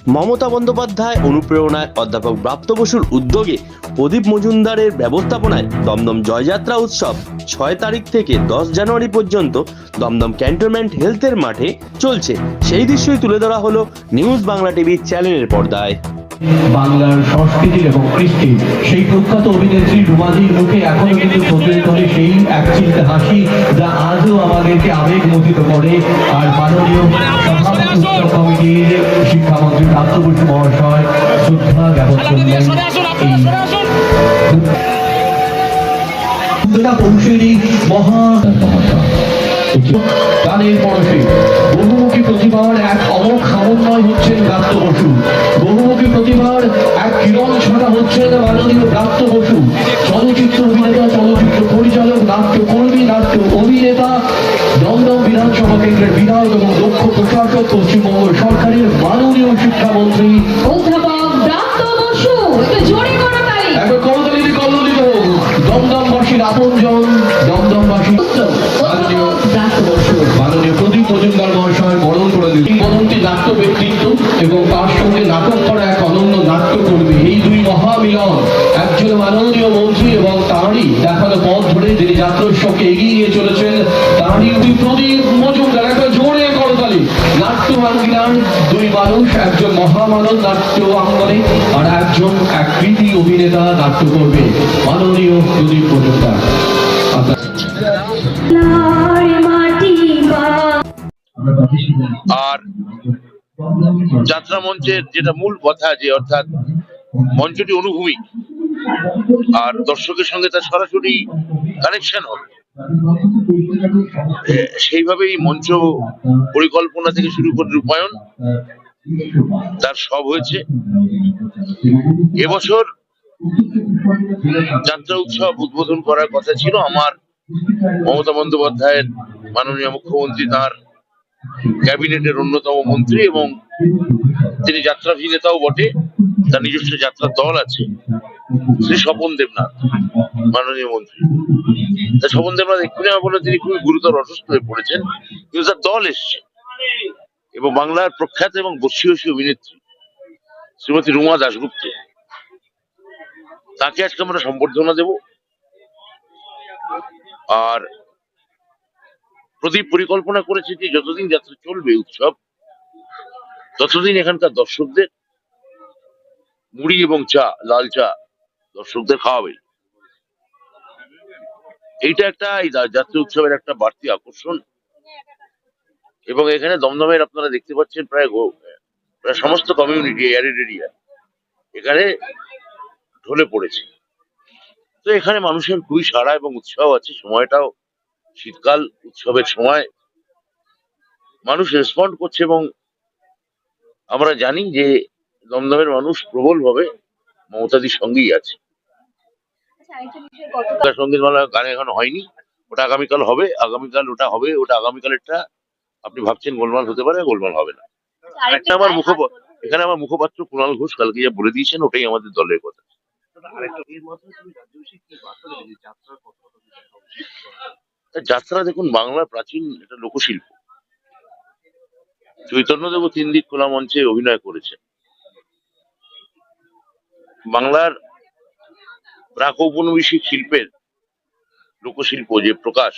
মমতা বন্দ্যোপাধ্যায় অনুপ্রেরণায় অধ্যাপক ব্রাত্য বসুর উদ্যোগে প্রদীপ মজুমদারের ব্যবস্থাপনায় দমদম জয়যাত্রা উৎসব 6 তারিখ থেকে 10 জানুয়ারি পর্যন্ত দমদম ক্যান্টনমেন্ট হেলথের মাঠে চলছে। সেই দৃশ্যই তুলে ধরা হলো নিউজ বাংলা টিভি চ্যানেলের পর্দায়। বাংলার সংস্কৃতির এবং কৃষ্টির সেই প্রখ্যাত অভিনেত্রী রুমাদির মুখে এখনো কিন্তু প্রচলিত সেই এক চিলতে হাসি, যা আজও আমাদেরকে আবেগমোহিত করে। আর মাননীয় সভাপতি উৎসব কমিটির শিক্ষামন্ত্রী ব্রাত্য বসু মহাশয় শ্রদ্ধা জ্ঞাপন করলেন পৌষেরই গানের পরশে বহুমুখী প্রতিভার এক অমোঘ সমন্বয় হচ্ছেন ব্রাত্য বসু। বহুমুখী প্রতিভার এক কিরণ ছড়া হচ্ছেন মাননীয় ব্রাত্য বসু। চলচ্চিত্র অভিনেতা, চলচ্চিত্র পরিচালক, নাট্যকর্মী, নাট্য অভিনেতা, দমদম বিধানসভা কেন্দ্রের বিধায়ক এবং দক্ষ প্রশাসক, পশ্চিমবঙ্গ সরকারের মাননীয় শিক্ষামন্ত্রী অধ্যাপক ব্রাত্য বসু। জোরে করতালি। একবার করতালি কল্লিত হোক দমদমবাসীর আপনজন, দমদমবাসী মাননীয় প্রদীপ মজুমদার মহাশয় বরণ করে দিন। কিংবদন্তি নাট্য ব্যক্তিত্ব এবং তার সঙ্গে নাটক করা এক অনন্য নাট্যকর্মী, এই দুই মহামিলন। একজন মাননীয় মন্ত্রী এবং তাঁরই দেখানো পথ ধরে যিনি যাত্রোৎসবকে এগিয়ে নিয়ে চলেছেন, তাঁরই প্রদীপ মজুমদার। একটা জোরে করতালি। নাট্যবাঙ্গিনার দুই মানুষ, একজন মহামানব নাট্য অঙ্গনে আর একজন এক কৃতি অভিনেতা, নাট্যকর্মী মাননীয় প্রদীপ মজুমদার। আর যাত্রা মঞ্চের যেটা মূল কথা, যে অর্থাৎ মঞ্চটি অনুভূমিক আর দর্শকের সঙ্গে তার সরাসরি কানেকশন হবে, সেইভাবেই মঞ্চ পরিকল্পনা থেকে শুরু করে রূপায়ণ তার সব হয়েছে। এবছর যাত্রা উৎসব উদ্বোধন করার কথা ছিল আমার মমতা বন্দ্যোপাধ্যায়ের মাননীয় মুখ্যমন্ত্রী, তার ক্যাবিনেটের অন্যতম মন্ত্রী এবং তিনি যাত্রাভিনেতাও বটে, তার নিজস্ব যাত্রার দল আছে, শ্রী স্বপন দেবনাথ মাননীয় মন্ত্রী। তা স্বপন দেবনাথ এক্ষুনি আমার বললেন তিনি খুবই গুরুতর অসুস্থ হয়ে পড়েছেন, কিন্তু তার দল এসছে এবং বাংলার প্রখ্যাত এবং বর্ষীয়সী অভিনেত্রী শ্রীমতী রুমা দাশগুপ্ত, তাকে আজকে আমরা সম্বর্ধনা দেব। আর প্রদীপ পরিকল্পনা করেছে যে যতদিন যাত্রা চলবে উৎসব, ততদিন এখানকার দর্শকদের মুড়ি এবং চা, লাল চা দর্শকদের খাওয়াবে। এইটা একটা এই যাত্রা উৎসবের একটা বাড়তি আকর্ষণ। এবং এখানে দমদমের আপনারা দেখতে পাচ্ছেন প্রায় সমস্ত কমিউনিটি এরিড এরিয়া এখানে ঢলে পড়েছে। তো এখানে মানুষের খুবই সাড়া এবং উৎসাহ আছে। সময়টাও শীতকাল, উৎসবের সময় মানুষ রেসপন্ড করছে এবং আমরা জানি যে দমদমের মানুষ প্রবলভাবে মমতাদির সঙ্গেই আছে। সঙ্গীতমালা গান এখন হয়নি, ওটা আগামীকাল হবে। ওটা হবে, ওটা আগামীকালেরটা আপনি ভাবছেন গোলমাল হতে পারে, গোলমাল হবে না। এখানে আমার মুখপাত্র কুণাল ঘোষ কালকে যা বলে দিয়েছেন ওটাই আমাদের দলের কথা। যাত্রা দেখুন, বাংলার প্রাচীন এটা লোকশিল্প। চৈতন্যদেব 3 দিক খোলা মঞ্চে অভিনয় করেছেন। বাংলার প্রাক ঔপনিবেশিক শিল্পের লোকশিল্প যে প্রকাশ,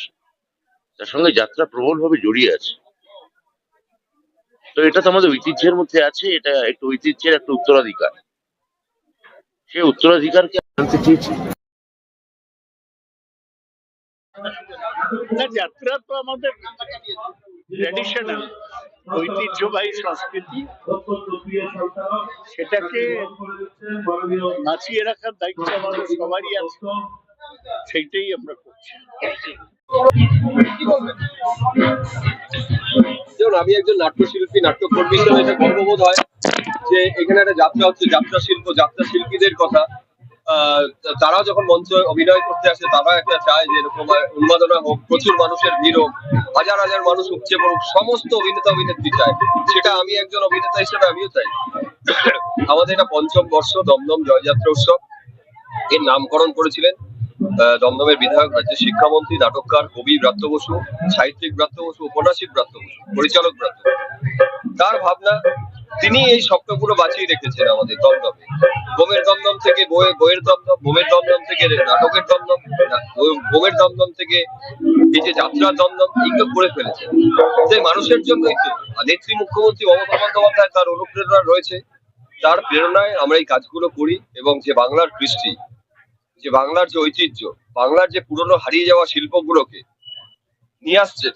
তার সঙ্গে যাত্রা প্রবলভাবে জড়িয়ে আছে। তো এটা তো আমাদের ঐতিহ্যের মধ্যে আছে, এটা একটা ঐতিহ্যের একটা উত্তরাধিকার। সেই উত্তরাধিকারকে আনতে চেয়েছি। যাত্রা তো আমাদের ট্র্যাডিশনাল ঐতিহ্যবাহী সংস্কৃতি, সেটাকে বাঁচিয়ে রাখার দায়িত্ব আমাদের সবারই আছে, সেইটাই আমরা করছি। যেমন আমি একজন নাট্যশিল্পী, নাট্যকর্মী হিসেবে এটা গর্ববোধ হয় যে এখানে একটা যাত্রা হচ্ছে, যাত্রা শিল্প, যাত্রা শিল্পীদের কথা তারা যখন মঞ্চে অভিনয় করতে আসে তারা একটা চায় যে এরকম উন্মাদনা হোক, প্রচুর মানুষের ভিড় হোক, হাজার হাজার মানুষ উপচে পড়ুক, সমস্ত অভিনেতা অভিনেত্রী চায়। সেটা আমি একজন অভিনেতা হিসেবে আমিও চাই। আমাদের এটা 5ম বর্ষ দমদম জয়যাত্রা উৎসব, এর নামকরণ করেছিলেন দমদমের বিধায়ক, রাজ্যের শিক্ষামন্ত্রী, নাটককার, কবি ব্রাত্য বসু, সাহিত্যিক ব্রাত্য বসু, ঔপন্যাসিক ব্রাত্য বসু, পরিচালক ব্রাত্য বসু। তার ভাবনা, তিনি এই স্বপ্নগুলো বাঁচিয়ে রেখেছেন আমাদের দমদমে। বোমের দমদম থেকে বইয়ের দমদম, বোমের দমদম থেকে নাটকের দমদম, বোমের দমদম থেকে এই যে যাত্রার দমদম, এইগুলো করে ফেলেছেন। তাই মানুষের জন্যই তো নেত্রী মুখ্যমন্ত্রী মমতা বন্দ্যোপাধ্যায়, তার অনুপ্রেরণা রয়েছে, তার প্রেরণায় আমরা এই কাজগুলো করি। এবং যে বাংলার কৃষ্টি, যে বাংলার যে ঐতিহ্য, বাংলার যে পুরনো হারিয়ে যাওয়া শিল্পগুলোকে নিয়ে আসছে,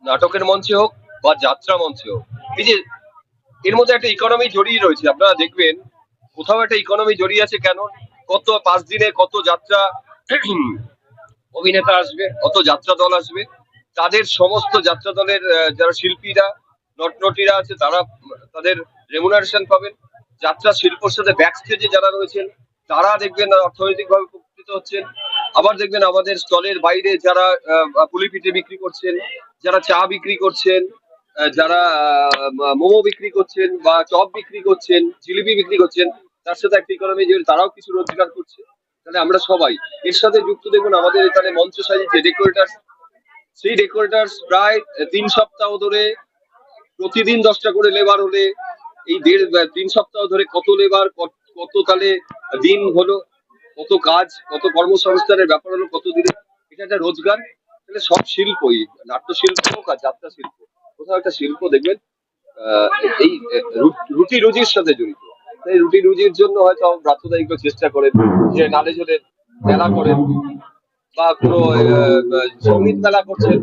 নাটকের মঞ্চে হোক বা যাত্রা মঞ্চে হোক। এই যে এর মধ্যে একটা ইকোনমি জড়িয়ে রয়েছে, আপনারা দেখবেন কোথাও একটা ইকোনমি জড়িয়ে আছে। কেন? কত 5 দিনে কত যাত্রা অভিনেতা আসবে, কত যাত্রা দল আসবে, তাদের সমস্ত যাত্রা দলের যারা শিল্পীরা, নটনটিরা আছে, তারা তাদের রেমুনারেশন পাবেন। যাত্রা শিল্পের সাথে ব্যাক স্টেজে যারা রয়েছেন, তারা দেখবেন অর্থনৈতিকভাবে উপকৃত হচ্ছেন। আবার দেখবেন আমাদের স্টলের বাইরে যারা পুলি পিঠে বিক্রি করছেন, যারা চা বিক্রি করছেন, যারা মোমো বিক্রি করছেন বা চপ বিক্রি করছেন, জিলিপি বিক্রি করছেন, তার সাথে একটা ইকোনমি যে তারাও কিছু রোজগার করছে। তাহলে আমরা সবাই এর সাথে যুক্ত। দেখুন আমাদের এখানে মঞ্চ সাজিয়েছে ডেকোরেটার্স, সেই ডেকোরেটার্স প্রায় 3 সপ্তাহ ধরে প্রতিদিন 10টা করে লেবার হলে এই 3 সপ্তাহ ধরে কত লেবার, কত তাহলে দিন হলো, কত কাজ, কত কর্মসংস্থানের ব্যাপার হলো, কত দিনে, এটা একটা রোজগার। তাহলে সব শিল্পই, নাট্য শিল্প হোক আর যাত্রা শিল্প, কোথাও একটা শিল্প দেখবেন এই রুটি রুজির সাথে জড়িত। তাই রুটি রুজির জন্য হয়তো ব্রাত্যদা এগুলো চেষ্টা করেন, যে নালে জলে মেলা করেন বা কোনো সঙ্গীত মেলা করছেন,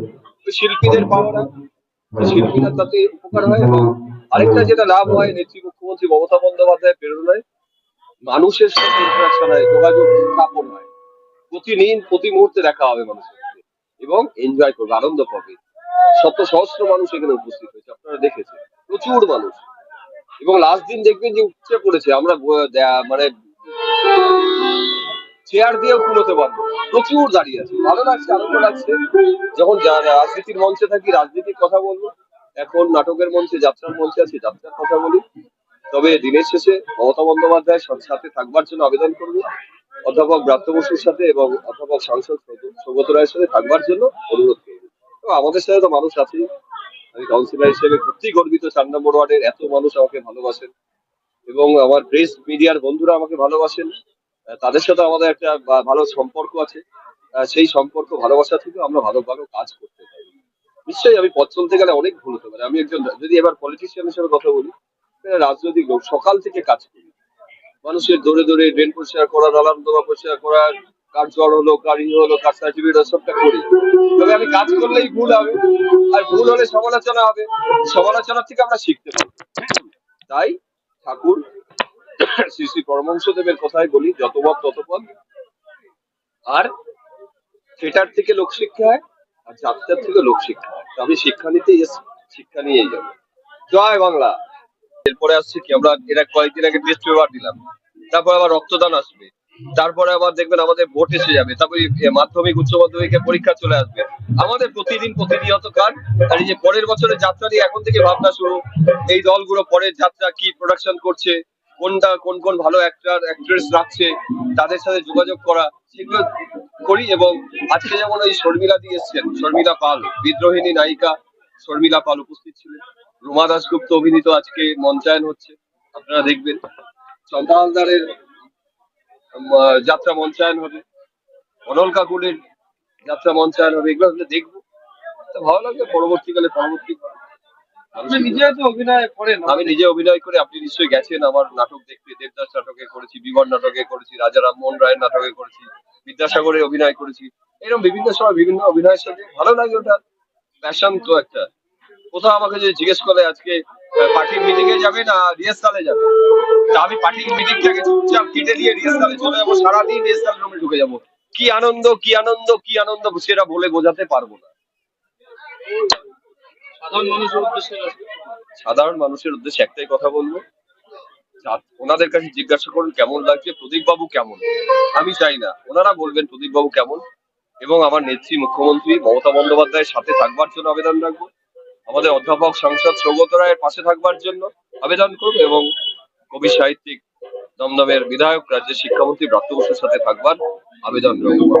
ওই শিল্পীদের পাওয়ারা, শিল্পীরা তাতে উপকার হয়। এবং আরেকটা যেটা লাভ হয়, নেত্রী মুখ্যমন্ত্রী মমতা বন্দ্যোপাধ্যায়ের প্রেরণায় মানুষের সাথে ইন্টারাকশন হয়, যোগাযোগ স্থাপন হয়। প্রতিদিন প্রতি মুহূর্তে দেখা হবে মানুষের সাথে এবং এনজয় করবে, আনন্দ পাবে। শত সহস্র মানুষ এখানে উপস্থিত হয়েছে, আপনারা দেখেছেন, প্রচুর মানুষ। এবং লাস্ট দিন দেখবেন যে উপচে পড়েছে, আমরা মানে চেয়ার দিয়েও কুলোতে পারবো, প্রচুর দাঁড়িয়ে আছে। ভালো লাগছে, আনন্দ লাগছে। যখন রাজনীতির মঞ্চে থাকি, রাজনীতির কথা বলবো। এখন নাটকের মঞ্চে, যাত্রার মঞ্চে আছে, যাত্রার কথা বলি। তবে দিনের শেষে মমতা বন্দ্যোপাধ্যায়ের সাথে থাকবার জন্য আবেদন করবো, অধ্যাপক ব্রাত্য বসুর সাথে এবং অধ্যাপক সাংসদ সৌগত রায়ের সাথে থাকবার জন্য অনুরোধ করবো। তো আমাদের সাথে তো মানুষ আছেই। আমি কাউন্সিলর হিসেবে সত্যিই গর্বিত, 4 নম্বর ওয়ার্ডের এত মানুষ আমাকে ভালোবাসেন এবং আমার প্রেস মিডিয়ার বন্ধুরা আমাকে ভালোবাসেন। তাদের সাথে আমাদের একটা ভালো সম্পর্ক আছে। সেই সম্পর্ক, ভালোবাসা থেকে আমরা ভালো ভালো কাজ করতে পারি। নিশ্চয়ই আমি পথ চলতে গেলে অনেক ভুল হতে পারে। আমি একজন, যদি এবার পলিটিশিয়ান হিসেবে কথা বলি, রাজনৈতিক লোক, সকাল থেকে কাজ করি, মানুষের দৌড়ে দৌড়ে ড্রেন পরিষ্কার করা, নালা নর্দমা পরিষ্কার করা, কার জ্বর হলো, কার হলো, কার সার্টিফিকেট, সবটা করি। তবে আমি কাজ করলেই ভুল হবে, আর ভুল হলে সমালোচনা হবে, সমালোচনার থেকে আমরা শিখতে পারবো। তাই ঠাকুর শ্রী শ্রী পরমহংসদেবের কথাই বলি, যত পথ তত পথ। আর থিয়েটার থেকে লোক শিক্ষা হয়, আর যাত্রার থেকে লোক শিক্ষা হয়। আমি শিক্ষা নিতেই এসেছি, শিক্ষা নিয়েই যাবো। জয় বাংলা। এরপরে আসছে কি, আমরা এরা কয়েকদিন আগে টেস্ট পেপার দিলাম, তারপর আবার রক্তদান আসবে, তারপরে আবার দেখবেন আমাদের ভোট এসে যাবে, তারপরে মাধ্যমিক উচ্চ মাধ্যমিকের পরীক্ষা চলে আসবে। আমাদের প্রতিদিন প্রতিনিয়ত কাজ। আর এই যে পরের বছরের যাত্রা নিয়ে এখন থেকে ভাবনা শুরু, এই দলগুলো পরের যাত্রা কি প্রোডাকশন করছে, কোনটা কোন কোন ভালো অ্যাক্টর অ্যাক্ট্রেস রাখছে, তাদের সাথে যোগাযোগ করা, সেগুলো করি। এবং আজকে যেমন ওই শর্মিলা দিয়ে এসছেন, শর্মিলা পাল, বিদ্রোহিনী নায়িকা শর্মিলা পাল উপস্থিত ছিলেন। রুমা দাশগুপ্ত অভিনীত আজকে মঞ্চায়ন হচ্ছে, আপনারা দেখবেন। চম্পা হালদারের যাত্রা মঞ্চায়ন হবে, অনল কাকুরের যাত্রা মঞ্চায়ন হবে, এগুলো আসলে দেখবো, ভালো লাগবে। পরবর্তীকালে আপনি নিজে তো অভিনয় করেন, আমি নিজে অভিনয় করে, আপনি নিশ্চয়ই গেছেন আমার নাটক দেখতে। দেবদাস নাটকে করেছি, বিবর নাটকে করেছি, রাজা রামমোহন রায়ের নাটকে করেছি, বিদ্যাসাগরে অভিনয় করেছি। এরকম বিভিন্ন সময় বিভিন্ন অভিনয়ের সাথে ভালো লাগে, ওটা প্যাশন তো একটা। কোথাও আমাকে যদি জিজ্ঞেস করে আজকে পার্টির মিটিং এ যাবে না রিহার্সালে যাবে, তা আমি পার্টির মিটিং থেকে চুপচাপ কেটে দিয়ে রিহার্সালে চলে যাবো, সারাদিন রিহার্সাল রুমে ঢুকে যাবো। কি আনন্দ, কি আনন্দ, কি আনন্দ, সেটা বলে বোঝাতে পারবো না। সাধারণ মানুষের উদ্দেশ্যে একটাই কথা বলবো, ওনাদের কাছে জিজ্ঞাসা করুন কেমন লাগছে, প্রদীপ বাবু কেমন। আমি চাই না, ওনারা বলবেন প্রদীপ বাবু কেমন। এবং আমার নেত্রী মুখ্যমন্ত্রী মমতা বন্দ্যোপাধ্যায়ের সাথে থাকবার জন্য আবেদন রাখবো, আমাদের অধ্যাপক সাংসদ সৌগত রায়ের পাশে থাকবার জন্য আবেদন করবো, এবং কবি সাহিত্যিক দমদমের বিধায়ক, রাজ্যের শিক্ষামন্ত্রী ব্রাত্য বসুর সাথে থাকবার আবেদন রাখবো।